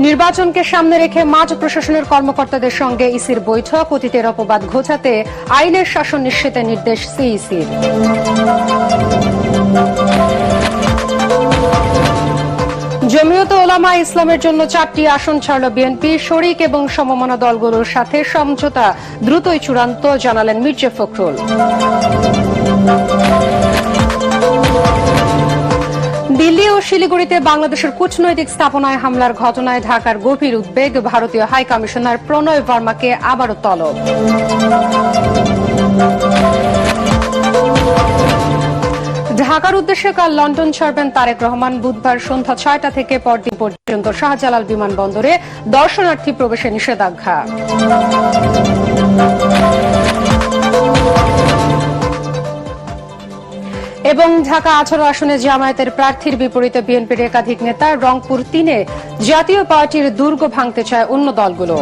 নির্বাচনকে সামনে রেখে মাঠ প্রশাসনের কর্মকর্তাদের সঙ্গে ইসির বৈঠক, অতীতের অপবাদ ঘোচাতে আইনের শাসন নিশ্চিতের নির্দেশ সিইসির। জমিয়তে উলামা ইসলামের জন্য 4টি আসন ছাড়ল বিএনপি। শরিক এবং সমমনা দলগুলোর সাথে সমঝোতা দ্রুতই চূড়ান্ত, জানালেন মির্জা ফখরুল। দিল্লি ও শিলিগুড়িতে বাংলাদেশের কূটনৈতিক স্থাপনায় হামলার ঘটনায় ঢাকার গভীর উদ্বেগ, ভারতীয় হাই কমিশনার প্রণয় ভার্মাকে আবারও তলব। ঢাকার উদ্দেশ্যে কাল লন্ডন ছাড়বেন তারেক রহমান। বুধবার সন্ধ্যা 6টা থেকে পরদিন পর্যন্ত শাহজালাল বিমানবন্দরে দর্শনার্থী প্রবেশে নিষেধাজ্ঞা। এবং ঢাকা 18 আসনে জামায়াতের প্রার্থীর বিপরীতে বিএনপির একাধিক নেতা। রংপুর 3-এ জাতীয় পার্টির দুর্গ ভাঙতে চায় অন্য দলগুলো।